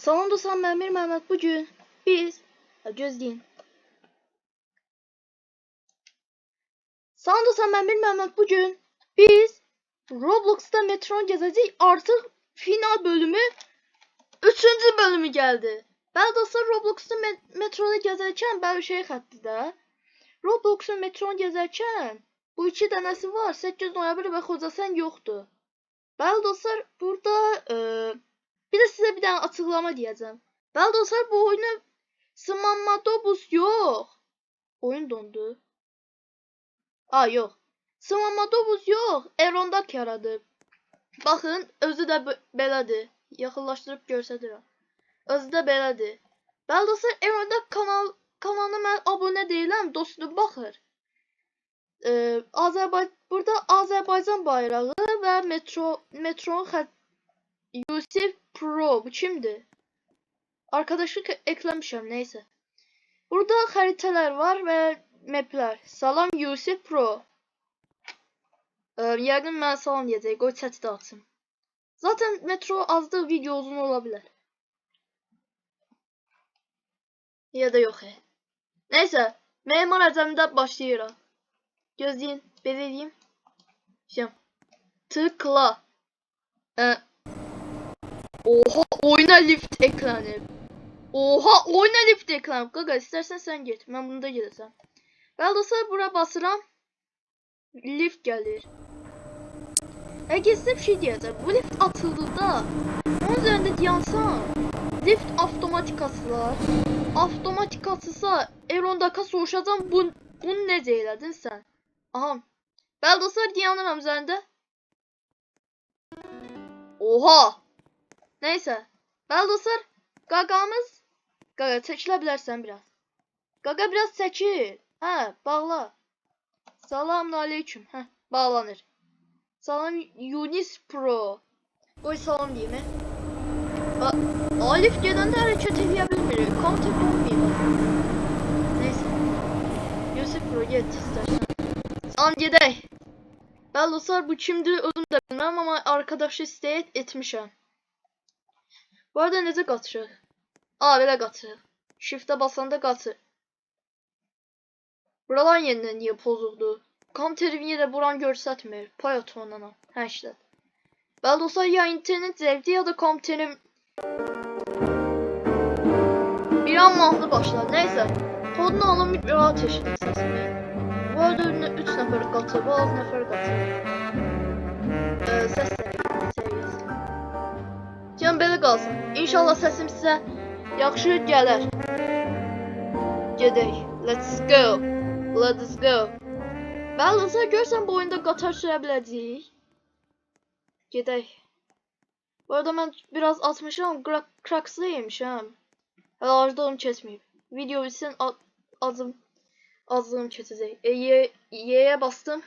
Salam dostlar, mən Mir Məhəmməd. Bugün biz gözləyin. Salam dostlar, mən Mir Məhəmməd. Bugün biz Roblox'ta Metron gəzəcəyik. Artıq final bölümü 3-cü bölümü gəldi. Bəli dostlar, Roblox'ta metroda gəzərkən bəli şey xətti də. Roblox'un Metron gəzərkən bu iki dənəsi var. 8 noyabr və Xocasən yoxdur. Bəli dostlar, burada bir de size bir tane açıklama diyeceğim. Bəli dostlar, bu oyunu Smanmadobus yok. Oyun dondu. Yok. Smanmadobus yok. Erondak yaradı. Bakın, özü də belədir. Yaxınlaşdırıb göstərirəm. Özü də belədir. Bəli dostlar, Erondak kanalına mən abunə deyiləm. Dostum baxır. Burada Azərbaycan bayrağı və Metron Yusif Pro. Bu kimdir? Arkadaşlık eklemişim, neyse. Burada haritalar var ve mapler. Salam Yusif Pro. Yəqin mən salam diyəcək. Qoy chat'i də açım. Zaten metro azdır, video uzun olabilir. Ya da yok. Neyse. Memar Əcəmdə başlayırıq. Gözləyin. Belirleyeyim. Şimdi. Tıkla. Oha, oyuna lift ekranı. Oha, oyuna lift ekranı. Gaga, istersen sen git. Ben bunda gidesem. Bəli dostlar, bura basıram. Lift gəlir. Size bir şey diyeceğim. Bu lift atıldıqda onun üzerinde dayansan, lift avtomatikasılar. Avtomatikasısa Erondaka soruşacağım, bunu necə elədin sən? Aha. Bəli dostlar, dayanıram üzerinde. Oha. Neyse. Bəli dostlar, Gaga'mız. Gaga, çekilə bilərsən biraz. Gaga, biraz çəkil. Bağla. Selamun aleyküm. Bağlanır. Salam Yunis Pro. Qoy salam deyim. Alif gedəndə hərəkət edə bilmir. Counter olmayıb. Neyse. Yusuf Pro, get istersen. Salam gedək. Bəli dostlar, bu kimdir özüm də bilməm, amma arkadaşı istəyət etmişəm. Bu arada necə qaçırıq? Belə qaçırıq. Shift'e basanda qaçır. Buralar yeniden niye pozuldu? Counter'im yine buran görsətmir. Python'dan. İşte. Bəli dostlar, ya internet zevdi ya da counter'im bir an mahlı başladı. Neyse. Kodunu alın, bir rahat eşitlik sesini. Bu arada önüne 3 nəfər qatır, bu 6 nəfər qatır. Səs seviyesi. Can belə qalsın. İnşallah səsim sizə yaxşı gələr. Gedək. Let's go. Let's go. Bəli dostlar, görsən bu oyunda qatar sürə biləcəyik. Gedək. Bu arada mən biraz atmışam, krakslı yemişəm. Hələ acılığım keçməyib. Video bitsin, acılığım keçəcək. Y'ye bastım.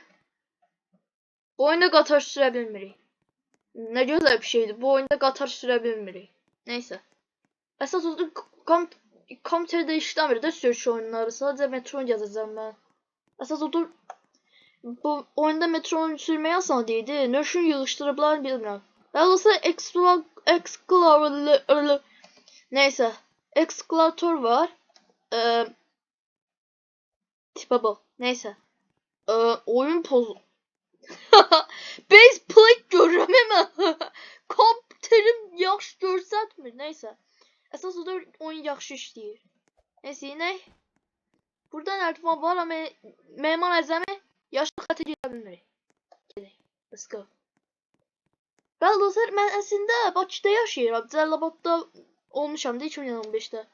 Bu oyunda qatar sürə bilmirik. Ne güzel bir şeydi. Bu oyunda qatar sürə bilmirik. Neyse. Əsas odur, kompüterdə işləmir də sürüş oyunları. Sadəcə Metron yazacağım mən. Əsas odur, bu oyunda Metron sürməyə asan deyildi. Nöşün yığışdırıblar bilmirəm. Bəli dostlar, neyse. Eskalator var. Tipe bak. Neyse. Oyun pozu. Base plate görürəm hemen. Kompüterim yaxşı görsətmir. Neyse. Əsas odur, oyun yaxşı işləyir. Neyse, yine. Burada nərdivan var ama Memar Əcəmi yaşlı xətə gedə bilmirik. Let's go. Bəli dostlar, mən əslində Bakıda yaşayıram. Cəlilabadda olmuşam da 2015'də.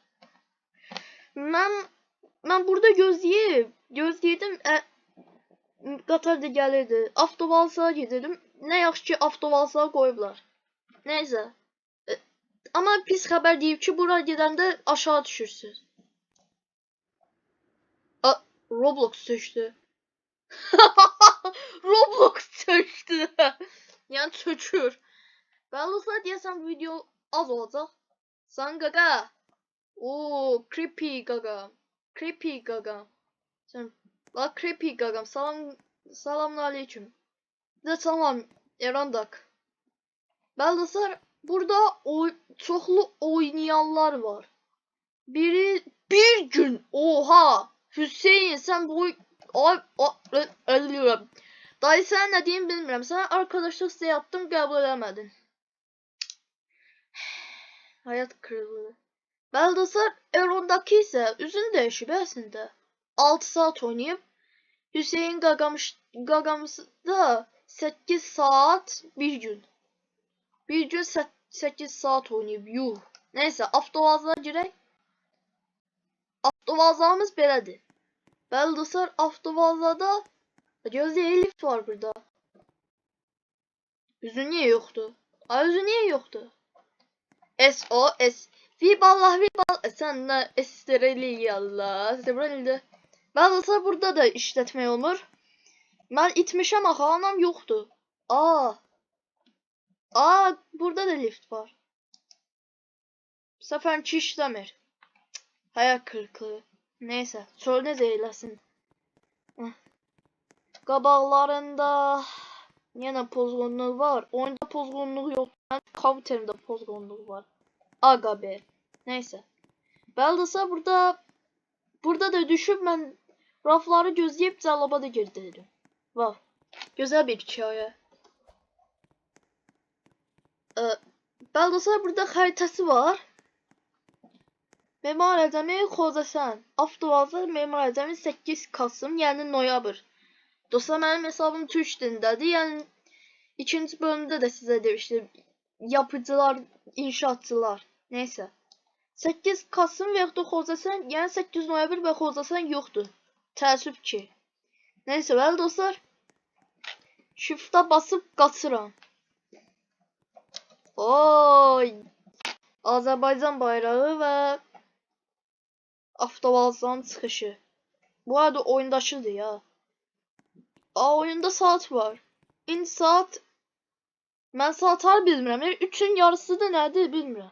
Mən burada gözləyirdim. Qatar da gəlirdi. Avtovalsa gedirdim. Nə yaxşı ki, avtovalsa qoyublar. Neyse. Ama pis xəbər deyib ki, bura gedəndə aşağı düşürsünüz. Roblox çöktü. Roblox çöktü. Yani çökür. Bəli dostlar, deyəsəm video az olacaq. San Gaga. Creepy Gaga. Creepy Gaga. Sen bak, Creepy Gagam. Selamun aleyküm. Bir de salam Erondak. Bəli dostlar, Burada çoxlu oynayanlar var. Biri bir gün, oha, Hüseyin sen bu ölüyorum. Dayı sen ne diyeyim bilmirəm. Sen arkadaşlık size yaptım, kabul edemedin. Hayat kırıklığı. Baldasar Eron'daki ise üzün değişib əslində. 6 saat oynayıp Hüseyin Gagamış'ı da 8 saat bir gün. Bir gün 8 saat oynayıp yuh. Neyse avtovazlara girək. Avtovazlarımız belədir. Baldasar avtovazlarda gözde lift var burada. Üzün niye yoktu? Ay üzün niye yoktu? SOS. Viballah viballah. Sen de estereli yallah. Sebrelide. Baldasar burada da işletme olur. Ben itmişəm axı, anam yoktu. Aa, burada da lift var. Bu seferki işlemir. Hayal kırıklığı. Neyse, söyle de eylesin. Qabaqlarında yenə pozğunluq var. Oyunda pozğunluq yox. Kompüterimdə pozğunluq var. Aga be. Neyse. Baldasar burada da düşüb mən rafları gözləyib cəlaba da girdim. Vav. Güzel bir hikaye. Baldasar burada haritası var. Memar Ədəmi Xocasən. Avtovazda Memar Ədəmi 8 Kasım, yəni noyabr. Dostlar, mənim hesabım Türk dilindədir. Yəni ikinci bölümdə də sizə demişdim. Yapıcılar, inşaatçılar. Neyse. 8 Kasım və yaxud da Xocasən, yəni 8 noyabr və Xocasən yoxdur. Təəssüf ki. Neyse, bəli dostlar. Shift'a basıb qaçıram. Oy! Azərbaycan bayrağı və avtovazdan çıxışı. Bu arada oyundaşıdır ya. Oyunda saat var. İndi saat... Mən saatları bilmirəm. 3'ün yarısı da nədir bilmirəm.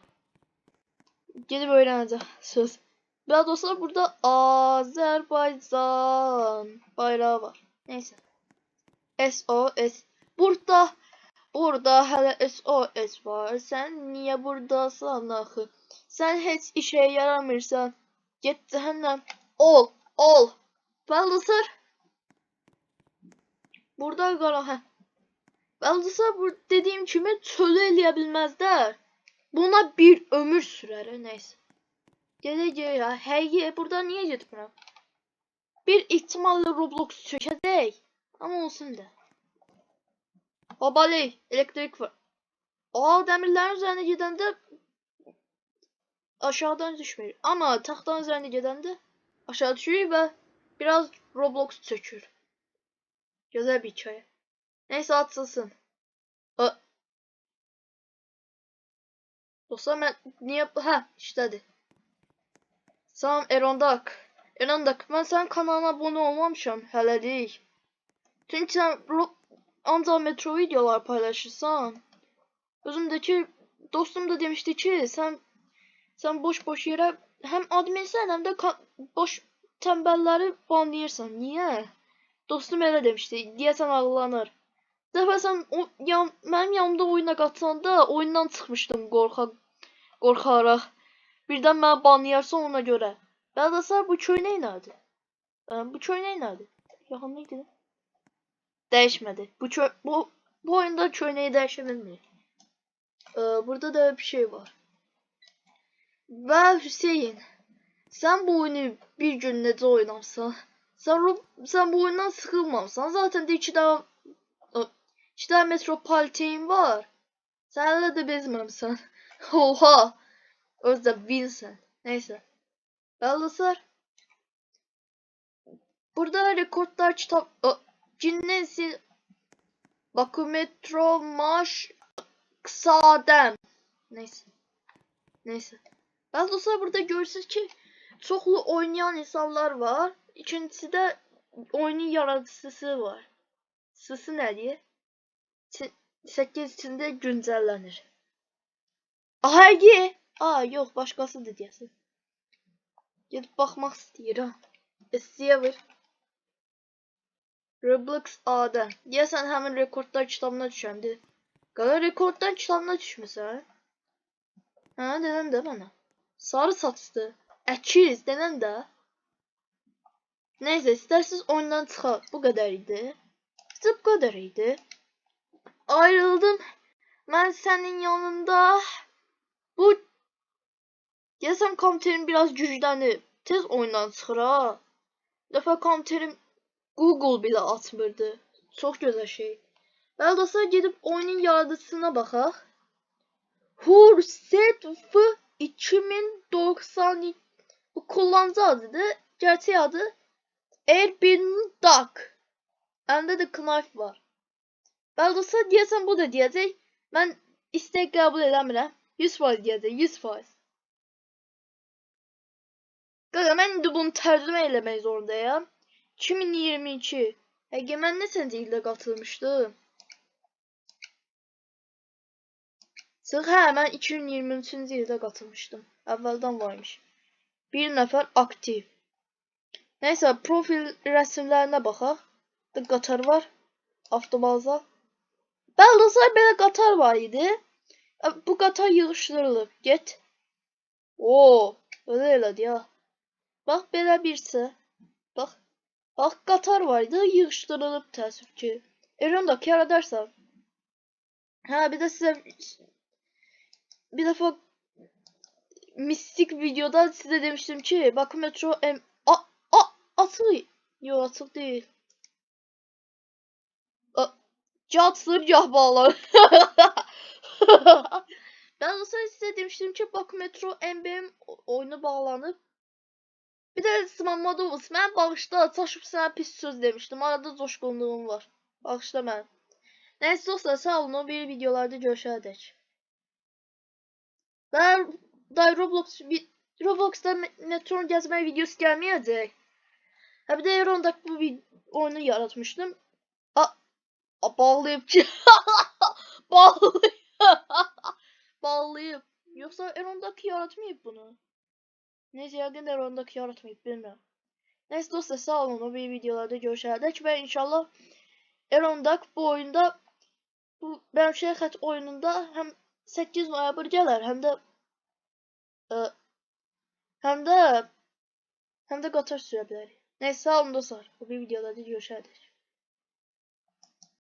Gedib öyrənəcək söz. Biraz olsa burada Azərbaycan bayrağı var. Neyse. SOS. Burada hələ SOS var. Sən niyə buradasan axı? Sən heç işə yaramırsan. Get cəhənnəm. Ol. Baldasar. Burada qara. Baldasar bu dediğim kimi çölü eləyə bilməzlər. Buna bir ömür sürer. Neyse. Geleceğe ya. Hey, burada niye gitmirəm? Bir ihtimalle Roblox çökəcək. Ama olsun da. Babaley, elektrik var. Demirlerin üzerine gidəndə aşağıdan düşmür. Ama taxtanın üzerine gidəndə aşağı düşür ve biraz Roblox çökür. Güzel bir hikaye. Neyse açılsın. Dostlar ben niye... işlədi. Salam Erondak. Mən sənin kanalına abone olmamışam hələlik. Çünki sən ancaq metro videolar paylaşırsan. Özümdeki dostum da demişti ki sen boş yere hem adminsən hem de boş tembelleri banlayırsan. Niye? Dostum elə demişti. Deyəsən ağlanır. Dəfə sən mənim yanımda oyuna qatsanda oyundan çıxmışdım qorxaraq. Birdən mənə banlayarsan ona görə. Baldasar bu köy neylədi? Bu köy neylədi? Yaxında idi. Değişmedi. Bu oyunda köy neyi değişebilmiyor. Burada da bir şey var. Ve Hüseyin, sen bu oyunu bir gün necə oynamsan, sen bu oyundan sıkılmamsan, zaten de iki daha Metropolitan var. Sen hələ də bezməmsən. Oha! Özdə Vincent. Neyse. Baldasar. Burada rekortlar kitap... Cinnesi. Bakometro Maş Kısadem. Neyse. Baldasar burada görürsünüz ki çoxlu oynayan insanlar var. İkincisi de oyunun yaratıcısı var. Sısı ne diye? 8 içinde güncellənir. Ahərgi. Yox, başqasıdır deyəsən. Gedib baxmaq istəyirəm. Server. Roblox A'da. Deyəsən həmin rekordlar kitabına düşəndi. Qala rekordlar kitabına düşmüsən. Ha, denən də bana. Sarı saçlı. Əkiz denən də. Neyse, isterseniz oyundan çıxaq. Bu qədər idi. İşte bu kadar idi. Ayrıldım. Ben senin yanında. Bu desem komiterim biraz güclənib. Tez oyundan çıxır ha. Bir dəfə komiterim Google bile atmırdı. Çok güzel şey. Ben dostlar gidip oyunun yaradıcısına baxaq. Hurset F 2092 bu kullanıcı adıdır. Gerçek adı Erbin Duck. Əlində də knife var. Ben dostlar deyəsən bu da deyəcək. Mən istek qəbul eləmirəm. 100% deyəcək, 100%. Qaqa, mən indi bunu tərcümə eləmək zorundayam. 2022. Həqiqə, mən neçənci ildə qatılmışdım? Sıx, hə, mən 2023-cü ildə qatılmışdım. Əvvəldən varmış. Bir nəfər aktiv. Neysə, profil rəsmlərinə baxaq. Qatar var. Avtobaza. Bəli dostlar, belə qatar var idi. Bu qatar yığışdırılıb. Get. Oo, öyle elədi ya. Bax, belə birsə. Bax. Bax, qatar var idi. Yığışdırılıb təəssüf ki. Erondakı yaradarsan. Hə, bir də sizə bir dəfə mistik videoda sizə demişdim ki, Bakı metro açıq. Yox, açıq deyil. Catsır gah bağlar. Ben size demiştim ki Bakı metro MBM oyunu bağlanıb. Bir de Smamadovus, mən bağışla, çaşıb sənə pis söz demiştim. Arada coşqunluğum var. Bağışla mən. Neyse dostlar, sağ olun, bir videolarda görüşərdək. Ben Roblox'da metron gezme videosu gelmeyecek. Ha bir de Eron'da bu bir oyunu yaratmıştım. Bağlayıp bağlayıp bağlayıp. Yoksa Eron'daki yaratmayıp bunu. Neyse ya gene Eron'daki yaratmayıp bilmiyorum. Neyse dostlar, sağ olun, o bir videolarda görüşərdək ve inşallah Eron'dak bu oyunda bu Bemşehir oyununda hem 8 noyabr gələr, hem de qatar sürə bilərik. Neyse, sağ olun dostlar, bu bir videolarda görüşərdək.